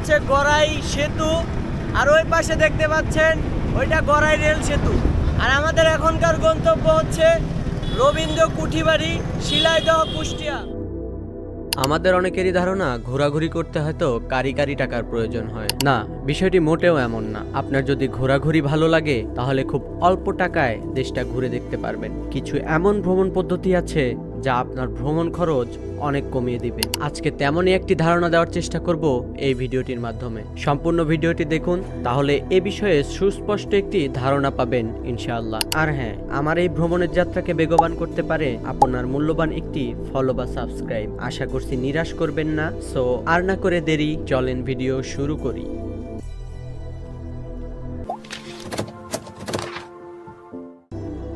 হচ্ছে গড়াই সেতু, আর ওই পাশে দেখতে পাচ্ছেন ওইটা গড়াই রেল সেতু। আর আমাদের এখনকার গন্তব্য হচ্ছে রবীন্দ্র কুঠিবাড়ি, শিলাইদহ, কুষ্টিয়া। আমাদের অনেকেরই ধারণা ঘোরাঘুরি করতে হয়তো কারি কারি টাকার প্রয়োজন হয়। না, বিষয়টি মোটেও এমন না। আপনার যদি ঘোরাঘুরি ভালো লাগে তাহলে খুব অল্প টাকায় দেশটা ঘুরে দেখতে পারবেন। কিছু এমন ভ্রমণ পদ্ধতি আছে যা আপনার ভ্রমণ খরচ অনেক কমিয়ে দিবে। আজকে তেমনই একটি ধারণা দেওয়ার চেষ্টা করব এই ভিডিওটির মাধ্যমে। সম্পূর্ণ ভিডিওটি দেখুন, তাহলে এ বিষয়ে সুস্পষ্ট একটি ধারণা পাবেন ইনশাআল্লাহ। আর হ্যাঁ, আমার এই ভ্রমণের যাত্রাকে বেগবান করতে পারে আপনার মূল্যবান একটি ফলো বা সাবস্ক্রাইব। আশা করছি নিরাশ করবেন না। সো আর না করে দেরি, চলেন ভিডিও শুরু করি।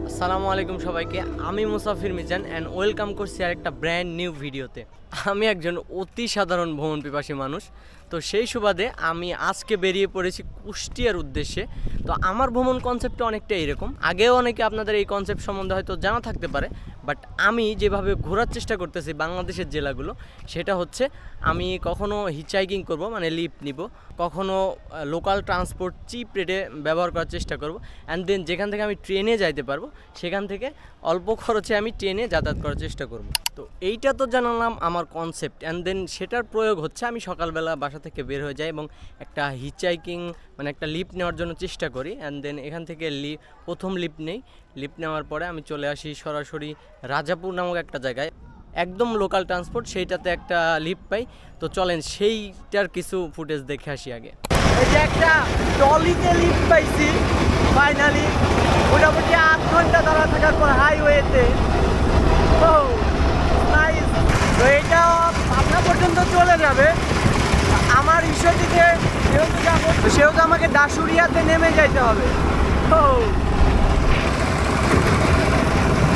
আসসালামু আলাইকুম সবাইকে, আমি মুসাফির মিজান অ্যান্ড ওয়েলকাম করছি আর একটা ব্র্যান্ড নিউ ভিডিওতে। আমি একজন অতি সাধারণ ভ্রমণ পিপাসী মানুষ, তো সেই সুবাদে আমি আজকে বেরিয়ে পড়েছি কুষ্টিয়ার উদ্দেশ্যে। তো আমার ভ্রমণ কনসেপ্টটা অনেকটা এরকম। আগেও অনেকে আপনাদের এই কনসেপ্ট সম্বন্ধে হয়তো জানা থাকতে পারে, বাট আমি যেভাবে ঘোরার চেষ্টা করতেছি বাংলাদেশের জেলাগুলো, সেটা হচ্ছে আমি কখনো হিচহাইকিং করব, মানে লিফট নিব, কখনো লোকাল ট্রান্সপোর্ট চিপ রেটে ব্যবহার করার চেষ্টা করব, অ্যান্ড দেন যেখান থেকে আমি ট্রেনে যাইতে পারবো সেখান থেকে অল্প খরচে আমি ট্রেনে যাতায়াত করার চেষ্টা করব। তো এইটা তো জানালাম আমার কনসেপ্ট, অ্যান্ড দেন সেটার প্রয়োগ হচ্ছে আমি সকালবেলা বাসা থেকে বের হয়ে যাই এবং একটা হিচহাইকিং মানে একটা লিফট নেওয়ার জন্য চেষ্টা করি, অ্যান্ড দেন এখান থেকে প্রথম লিফট নেই। লিফট নেওয়ার পরে আমি চলে আসি সরাসরি রাজাপুর নামক একটা জায়গায়, একদম লোকাল ট্রান্সপোর্ট, সেইটাতে একটা লিফট পাই। তো চলেন সেইটার কিছু ফুটেজ দেখে আসি আগে। এই যে একটা টলিতে লিফট পাইছি ফাইনালি, মোটামুটি 8 ঘন্টা দাঁড়া থাকার পর হাইওয়েতে। তো নাইস। তো এটা পাবনা পর্যন্ত চলে যাবে। আমার ঈশ্বরদীতে যেহেতু যাবো, সেহেতু আমাকে দাসুরিয়াতে নেমে যাইতে হবে। তো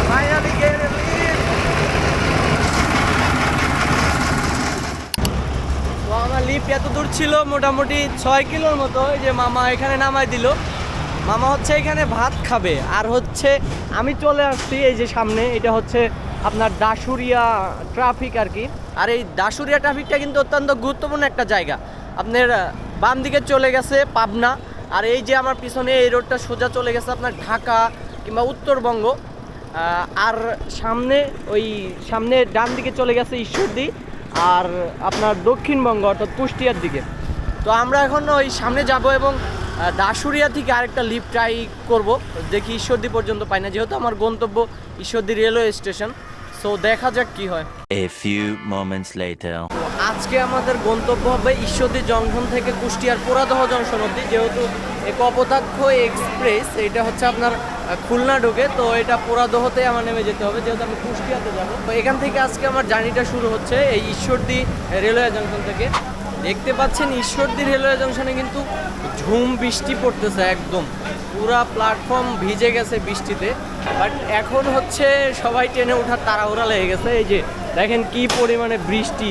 ফাইনালি গেট লিফট। তো আমার লিফট এত দূর ছিল, মোটামুটি 6 কিলোর মতো। এই যে মামা এখানে নামাই দিল। মামা হচ্ছে এখানে ভাত খাবে, আর হচ্ছে আমি চলে আসছি এই যে সামনে, এটা হচ্ছে আপনার দাসুরিয়া ট্রাফিক আর কি। আর এই দাসুরিয়া ট্রাফিকটা কিন্তু অত্যন্ত গুরুত্বপূর্ণ একটা জায়গা। আপনার বাম দিকে চলে গেছে পাবনা, আর এই যে আমার পিছনে এই রোডটা সোজা চলে গেছে আপনার ঢাকা কিংবা উত্তরবঙ্গ, আর সামনে ডান দিকে চলে গেছে ঈশ্বরদী আর আপনার দক্ষিণবঙ্গ অর্থাৎ কুষ্টিয়ার দিকে। তো আমরা এখন ওই সামনে যাব এবং দাসুরিয়া থেকে আরেকটা লিফট ট্রাই করব, দেখি ঈশ্বরদী পর্যন্ত পাই না, যেহেতু আমার গন্তব্য ঈশ্বরদী রেলওয়ে স্টেশন। সো দেখা যাক কি হয়। A few moments later. আজকে আমাদের গন্তব্য হবে ঈশ্বরদী জংশন থেকে কুষ্টিয়ার পোড়াদহ জংশন অবধি, যেহেতু কপোতাক্ষ এক্সপ্রেস এটা হচ্ছে আপনার খুলনা ঢোকে, তো এটা পোড়াদহতে আমার নেমে যেতে হবে, যেহেতু আমি কুষ্টিয়াতে যাব। তো এখান থেকে আজকে আমার জার্নিটা শুরু হচ্ছে এই ঈশ্বরদী রেলওয়ে জংশন থেকে। দেখতে পাচ্ছেন ঈশ্বরদী রেলওয়ে জংশনে কিন্তু ঝুম বৃষ্টি পড়তেছে, একদম পুরা প্ল্যাটফর্ম ভিজে গেছে বৃষ্টিতে। বাট এখন হচ্ছে সবাই ট্রেনে ওঠার তাড়াহুড়া লেগে গেছে। এই যে দেখেন কি পরিমাণে বৃষ্টি,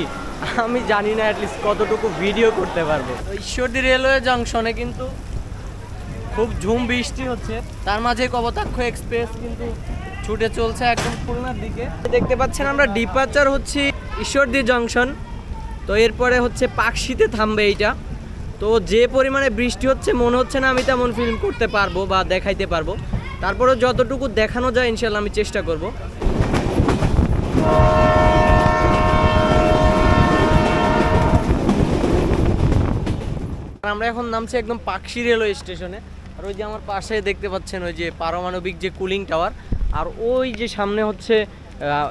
আমি জানি না অ্যাটলিস্ট কতটুকু ভিডিও করতে পারবো। তো ঈশ্বরদী রেলওয়ে জংশনে কিন্তু খুব ঝুম বৃষ্টি হচ্ছে, তার মাঝে কপোতাক্ষ এক্সপ্রেস কিন্তু ছুটে চলছে একদম খুলনার দিকে। দেখতে পাচ্ছেন আমরা ডিপার্চার হচ্ছে ঈশ্বরদী জংশন, তো এরপরে হচ্ছে পাকশিতে থামবে এইটা। তো যে পরিমাণে বৃষ্টি হচ্ছে মনে হচ্ছে না আমি তেমন ফিল্ম করতে পারবো বা দেখাইতে পারবো, তারপরে যতটুকু দেখানো যায় ইনশাল্লাহ আমি চেষ্টা করব। আমরা এখন নামছি একদম পাকশি রেলওয়ে স্টেশনে, আর ওই যে আমার পাশে দেখতে পাচ্ছেন ওই যে পারমাণবিক যে কুলিং টাওয়ার, আর ওই যে সামনে হচ্ছে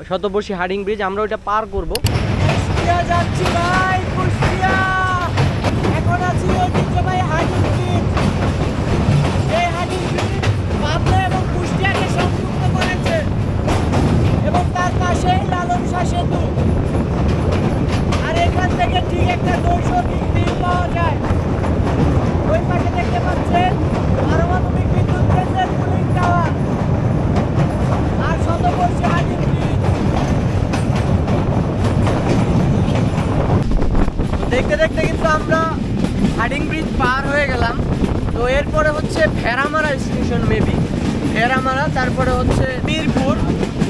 শতবর্ষী হার্ডিং ব্রিজ, আমরা ওইটা পার করব। কুষ্টিয়া যাচ্ছি ভাই, কুষ্টিয়া। এখন আছি ঐতিহ্যবাহী হার্ডিং ব্রিজ। এই হার্ডিং ব্রিজ পাবনা এবং কুষ্টিয়াকে সংযুক্ত করেছে, এবং তার পাশে লালন শাহ সেতু। আর এখান থেকে ঠিক একটা নৈসর্গিক ফিল পাওয়া যায়। ওই পাশে দেখতে পাচ্ছেন পারমাণবিক বিদ্যুৎ কেন্দ্রের কুলিং টাওয়ার আর শতবর্ষী হার্ডিং ব্রিজ। দেখতে দেখতে কিন্তু আমরা হার্ডিং ব্রিজ পার হয়ে গেলাম। তো এরপরে হচ্ছে ভেড়ামারা স্টেশন, মেবি ভেড়ামারা, তারপরে হচ্ছে মিরপুর,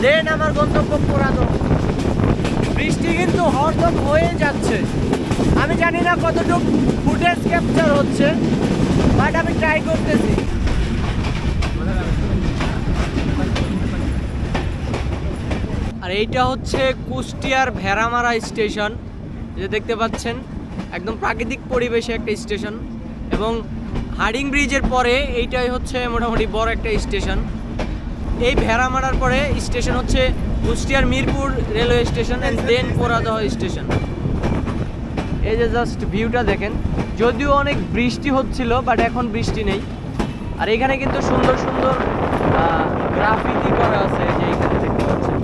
দেন আমার গন্তব্য পোড়াদহ। বৃষ্টি কিন্তু হরদম হয়ে যাচ্ছে। আমি জানি না কতটুকু ফুটেজ ক্যাপচার হচ্ছে, বাট আমি ট্রাই করতেছি। আর এইটা হচ্ছে কুষ্টিয়ার ভেড়ামারা স্টেশন, যে দেখতে পাচ্ছেন একদম প্রাকৃতিক পরিবেশে একটা স্টেশন, এবং হার্ডিং ব্রিজের পরে এইটাই হচ্ছে মোটামুটি বড় একটা স্টেশন। এই ভেড়ামারার পরে স্টেশন হচ্ছে কুষ্টিয়ার Mirpur railway station and then Poradah station. এই যে জাস্ট ভিউটা দেখেন, যদিও অনেক বৃষ্টি হচ্ছিল বাট এখন বৃষ্টি নেই। আর এখানে কিন্তু সুন্দর সুন্দর গ্রাফিতি করা আছে, যে এখানে দেখতে পাচ্ছেন।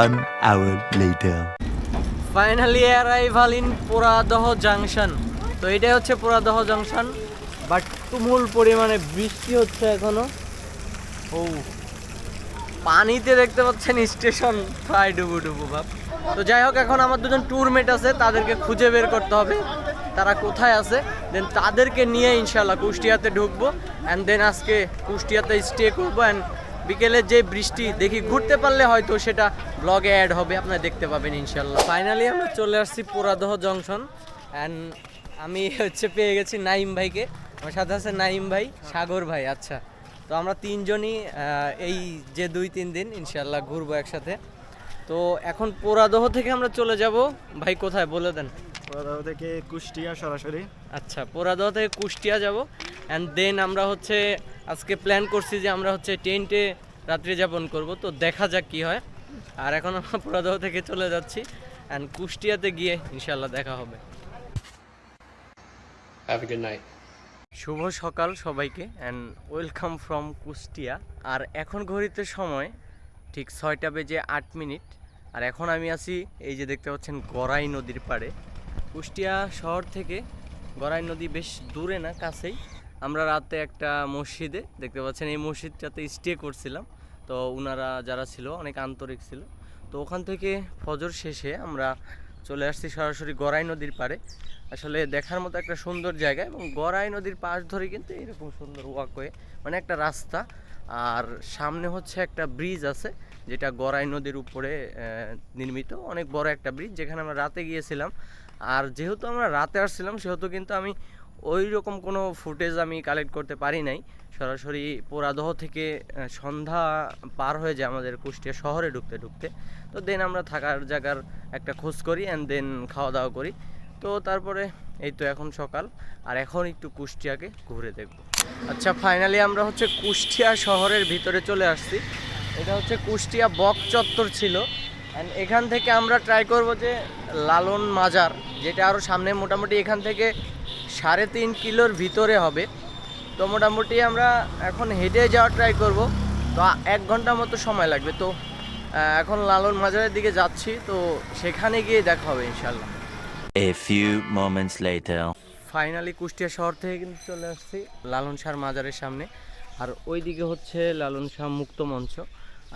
1 hour later. Finally arrival in Poradaha junction. তো এটাই হচ্ছে পোড়াদহ জাংশন, বাট তুমুল পরিমাণে বৃষ্টি হচ্ছে এখনো। ও পানিতে দেখতে পাচ্ছেন স্টেশন প্রায় ডুবু ডুবু ভাব। তো যাই হোক, এখন আমার দুজন ট্যুরমেট আছে, তাদেরকে খুঁজে বের করতে হবে তারা কোথায় আছে, দেন তাদেরকে নিয়ে ইনশাল্লাহ কুষ্টিয়াতে ঢুকবো অ্যান্ড দেন আজকে কুষ্টিয়াতে স্টে করবো। অ্যান্ড বিকেলে যে বৃষ্টি দেখি ঘুরতে পারলে হয়তো সেটা ব্লগে অ্যাড হবে, আপনারা দেখতে পাবেন ইনশাল্লাহ। ফাইনালি আমরা চলে আসছি পোড়াদহ জংশন অ্যান্ড আমি হচ্ছে পেয়ে গেছি নাইম ভাইকে। আমার সাথে আছে নাইম ভাই, সাগর ভাই। আচ্ছা, তো আমরা তিনজনই এই যে 2-3 দিন ইনশাল্লাহ ঘুরবো একসাথে। তো এখন পোড়াদহ থেকে আমরা চলে যাব, ভাই কোথায় বলে দেন? পোড়াদহ থেকে কুষ্টিয়া সরাসরি। আচ্ছা, পোড়াদহ থেকে কুষ্টিয়া যাব অ্যান্ড দেন আমরা হচ্ছে আজকে প্ল্যান করছি যে আমরা হচ্ছে টেন্টে রাত্রি যাপন করব। তো দেখা যাক কি হয়। আর এখন আমরা পোড়াদহ থেকে চলে যাচ্ছি অ্যান্ড কুষ্টিয়াতে গিয়ে ইনশাল্লাহ দেখা হবে। Have a good night. শুভ সকাল সবাইকে অ্যান্ড ওয়েলকাম ফ্রম কুষ্টিয়া। আর এখন ঘড়িতে সময় ঠিক 6:08। আর এখন আমি আছি এই যে দেখতে পাচ্ছেন গড়াই নদীর পাড়ে। কুষ্টিয়া শহর থেকে গড়াই নদী বেশ দূরে না, কাছেই। আমরা রাতে একটা মসজিদে দেখতে পাচ্ছেন, এই মসজিদটাতে স্টে করছিলাম। তো ওনারা যারা ছিল অনেক আন্তরিক ছিল। তো ওখান থেকে ফজর শেষে আমরা চলে আসছি সরাসরি গড়াই নদীর পাড়ে। আসলে দেখার মতো একটা সুন্দর জায়গা, এবং গড়াই নদীর পাশ ধরে কিন্তু এরকম সুন্দর ওয়াকওয়ে, মানে একটা রাস্তা। আর সামনে হচ্ছে একটা ব্রিজ আছে, যেটা গড়াই নদীর উপরে নির্মিত, অনেক বড় একটা ব্রিজ, যেখানে আমরা রাতে গিয়েছিলাম। আর যেহেতু আমরা রাতে আসছিলাম সেহেতু কিন্তু আমি ওই রকম কোনো ফুটেজ আমি কালেক্ট করতে পারি নাই। সরাসরি পোড়াদহ থেকে সন্ধ্যা পার হয়ে যায় আমাদের কুষ্টিয়া শহরে ঢুকতে ঢুকতে। তো দেন আমরা থাকার জায়গার একটা খোঁজ করি অ্যান্ড দেন খাওয়া দাওয়া করি। তো তারপরে এই তো এখন সকাল, আর এখন একটু কুষ্টিয়াকে ঘুরে দেখব। আচ্ছা, ফাইনালি আমরা হচ্ছে কুষ্টিয়া শহরের ভিতরে চলে আসছি। এটা হচ্ছে কুষ্টিয়া বক চত্বর ছিল, অ্যান্ড এখান থেকে আমরা ট্রাই করব যে লালন মাজার, যেটা আরও সামনে, মোটামুটি এখান থেকে 3.5 কিলোর ভিতরে হবে। তো মোটামুটি আমরা এখন হেঁটে যাওয়ার ট্রাই করব। তো 1 ঘন্টা মতো সময় লাগবে। তো এখন লালন মাজারের দিকে যাচ্ছি, তো সেখানে গিয়ে দেখা হবে ইনশাল্লাহ। A few moments later. Finally Kushtia শহর থেকে কিন্তু চলে আসছি লালন শাহ মাজারের সামনে। আর ওই দিকে হচ্ছে লালন শাহ মুক্ত মঞ্চ,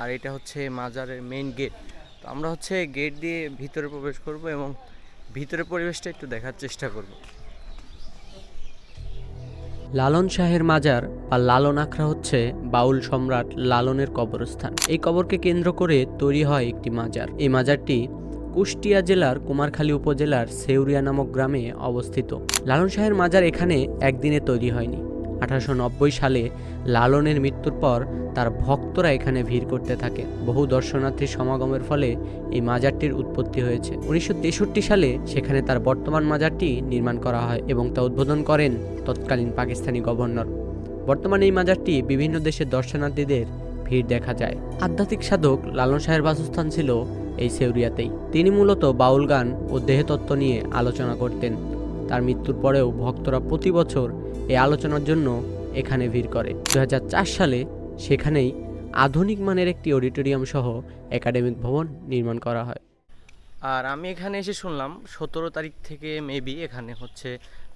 আর এটা হচ্ছে মাজারের মেইন গেট। তো আমরা হচ্ছে গেট দিয়ে ভিতরে প্রবেশ করব এবং ভিতরের পরিবেশটা একটু দেখার চেষ্টা করব। লালন শাহের মাজার বা লালন আখড়া হচ্ছে বাউল সম্রাট লালনের কবরস্থান। এই কবরকে কেন্দ্র করে তৈরি হয় একটি মাজার। এই মাজারটি কুষ্টিয়া জেলার কুমারখালী উপজেলার সেউরিয়া নামক গ্রামে অবস্থিত। লালন শাহের মাজার এখানে একদিনে তৈরি হয়নি। 1890 সালে লালনের মৃত্যুর পর তার ভক্তরা এখানে ভিড় করতে থাকে। বহু দর্শনার্থীর সমাগমের ফলে এই মাজারটির উৎপত্তি হয়েছে। 1963 সালে সেখানে তার বর্তমান মাজারটি নির্মাণ করা হয় এবং তা উদ্বোধন করেন তৎকালীন পাকিস্তানি গভর্নর। বর্তমানে এই মাজারটি বিভিন্ন দেশের দর্শনার্থীদের ভিড় দেখা যায়। আধ্যাত্মিক সাধক লালন শাহের বাসস্থান ছিল এই সেউরিয়াতেই। তিনি মূলত বাউল গান ও দেহতত্ত্ব নিয়ে আলোচনা করতেন। তার মৃত্যুর পরেও ভক্তরা প্রতি বছর এই আলোচনার জন্য এখানে ভিড় করে। 2004 সালে সেখানেই আধুনিক মানের একটি অডিটোরিয়াম সহ একাডেমিক ভবন নির্মাণ করা হয়। আর আমি এখানে এসে শুনলাম 17 তারিখ থেকে মেবি এখানে হচ্ছে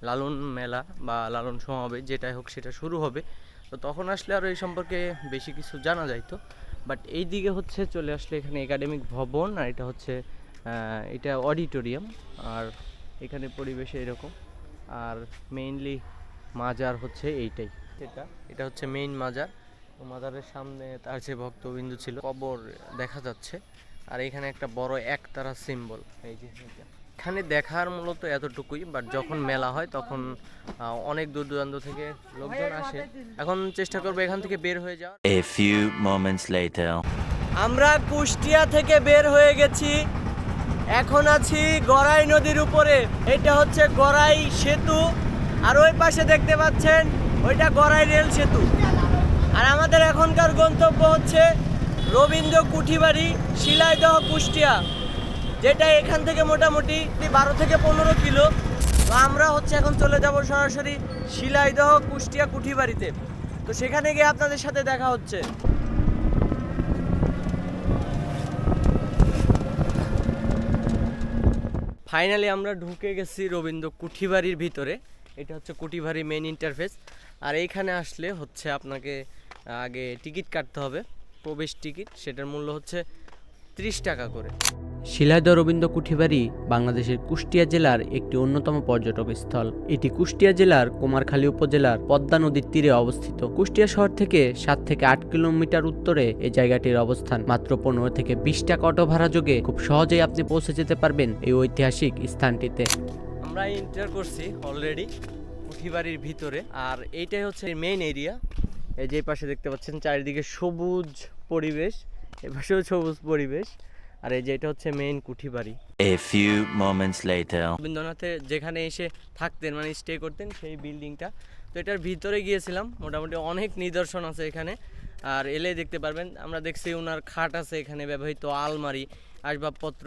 লালন মেলা বা লালন সমাবেশ, যেটাই হোক সেটা শুরু হবে। তো তখন আসলে আরও এই সম্পর্কে বেশি কিছু জানা যাইতো। বাট এই দিকে হচ্ছে চলে আসলে এখানে একাডেমিক ভবন, আর এটা হচ্ছে এটা অডিটোরিয়াম, আর এখানে পরিবেশে এরকম। আর মেইনলি মাজার হচ্ছে এইটাই, এটা হচ্ছে মেইন মাজার। মাজারের সামনে তার যে ভক্তবিন্দু ছিল, কবর দেখা যাচ্ছে। আর এখানে একটা বড় একতারা সিম্বল, এই যে এটা। এখানে দেখার মূলত এতটুকুই, বাট যখন মেলা হয় তখন অনেক দূর দূরান্ত থেকে লোকজন আসে। এখন চেষ্টা করবো এখান থেকে বের হয়ে যাওয়ার। A few moments later. আমরা কুষ্টিয়া থেকে বের হয়ে গেছি, এখন আছি গড়াই নদীর উপরে। এটা হচ্ছে গড়াই সেতু, আর ওই পাশে দেখতে পাচ্ছেন ওইটা গড়াই রেল সেতু। আর আমাদের এখনকার গন্তব্য হচ্ছে রবীন্দ্র কুঠিবাড়ি, শিলাইদহ, কুষ্টিয়া, যেটা এখান থেকে মোটামুটি 12 থেকে 15 কিলো। তো আমরা হচ্ছে এখন চলে যাব সরাসরি শিলাইদহ, কুষ্টিয়া, কুঠিবাড়িতে। তো সেখানে গিয়ে আপনাদের সাথে দেখা হচ্ছে। ফাইনালি আমরা ঢুকে গেছি রবীন্দ্র কুঠিবাড়ির ভিতরে। এটা হচ্ছে কুঠিবাড়ি মেইন ইন্টারফেস। আর এইখানে আসলে হচ্ছে আপনাকে আগে টিকিট কাটতে হবে, প্রবেশ টিকিট। সেটার মূল্য হচ্ছে 30 টাকা করে। শিলাইদহ রবীন্দ্র কুঠিবাড়ি বাংলাদেশের কুষ্টিয়া জেলার একটি অন্যতম পর্যটক স্থল। এটি কুষ্টিয়া জেলার কুমারখালী উপজেলার পদ্মা নদীর তীরে অবস্থিত। কুষ্টিয়া শহর থেকে 7 থেকে 8 কিলোমিটার উত্তরে এই জায়গাটির অবস্থান। মাত্র 15 থেকে 20 টাকা অটো ভাড়া যোগে খুব সহজেই আপনি পৌঁছে যেতে পারবেন এই ঐতিহাসিক স্থানটিতে। আমরা এন্টার করছি অলরেডি কুঠিবাড়ির ভিতরে, আর এইটাই হচ্ছে মেইন এরিয়া। এই যে পাশে দেখতে পাচ্ছেন চারিদিকে সবুজ পরিবেশ, এপাশেও সবুজ পরিবেশ। আর এই যে এটা হচ্ছে main কুঠিবাড়ি। A few moments later. রবীন্দ্রনাথের যেখানে এসে থাকতেন, মানে স্টে করতেন, সেই বিল্ডিংটা। তো এটার ভিতরে গিয়েছিলাম, মোটামুটি অনেক নিদর্শন আছে এখানে। আর এলে দেখতে পারবেন, আমরা দেখছি ওনার খাট আছে এখানে, ব্যবহৃত আলমারি, আসবাবপত্র,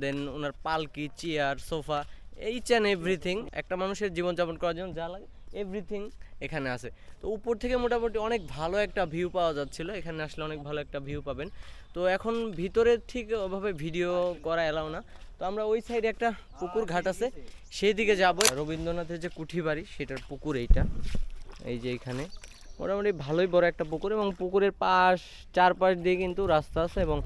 দেন ওনার পালকি, chair, sofa, H and everything. একটা মানুষের জীবনযাপন করার জন্য যা লাগে এভরিথিং এখানে আছে। তো উপর থেকে মোটামুটি অনেক ভালো একটা ভিউ পাওয়া যাচ্ছিল। এখানে আসলে অনেক ভালো একটা ভিউ পাবেন। তো এখন ভিতরে ঠিক ওভাবে ভিডিও করা এলাও না। তো আমরা ওই সাইডে একটা পুকুর ঘাট আছে, সেই দিকে যাব। রবীন্দ্রনাথের যে কুঠিবাড়ি সেটার পুকুর এইটা, এই যে এখানে মোটামুটি ভালোই বড় একটা পুকুর, এবং পুকুরের চারপাশ দিয়ে কিন্তু রাস্তা আছে এবং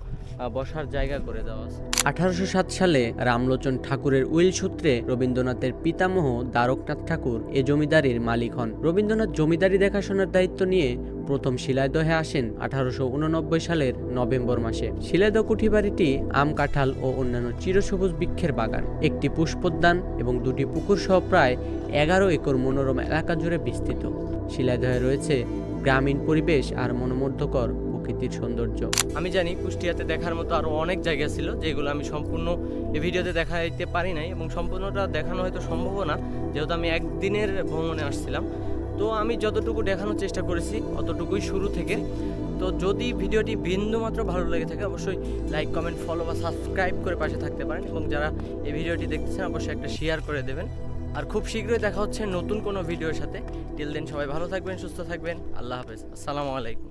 বসার জায়গা করে দেওয়া আছে। 1807 সালে রামলোচন ঠাকুরের উইল সূত্রে রবীন্দ্রনাথের পিতামহ দ্বারকনাথ ঠাকুর এ জমিদারির মালিক হন। রবীন্দ্রনাথ জমিদারি দেখাশোনার দায়িত্ব নিয়ে প্রথম শিলাইদহে আসেন 1889 সালের নভেম্বর মাসে। শিলাইদহ কুঠিবাড়িটি আম, কাঁঠাল ও অন্যান্য চিরসবুজ বৃক্ষের বাগান, একটি পুষ্পোদ্যান এবং 2টি পুকুর সহ প্রায় 11 একর মনোরম এলাকা জুড়ে বিস্তৃত। শিলাইদহে রয়েছে গ্রামীণ পরিবেশ আর মনোমুগ্ধকর প্রকৃতির সৌন্দর্য। আমি জানি কুষ্টিয়াতে দেখার মতো আরও অনেক জায়গা ছিল, যেগুলো আমি সম্পূর্ণ এই ভিডিওতে দেখাইতে পারি নাই, এবং সম্পূর্ণটা দেখানো হয়তো সম্ভব না, যেহেতু আমি একদিনের ভ্রমণে আসছিলাম। তো আমি যতটুকু দেখানোর চেষ্টা করেছি অতটুকুই শুরু থেকে। তো যদি ভিডিওটি বিন্দুমাত্র ভালো লেগে থাকে অবশ্যই লাইক, কমেন্ট, ফলো বা সাবস্ক্রাইব করে পাশে থাকতে পারেন, এবং যারা এই ভিডিওটি দেখতেছেন অবশ্যই একটা শেয়ার করে দেবেন। আর খুব শীঘ্রই দেখা হচ্ছে নতুন কোনো ভিডিওর সাথে। টিল দেন সবাই ভালো থাকবেন, সুস্থ থাকবেন। আল্লাহ হাফেজ, আসসালামু আলাইকুম।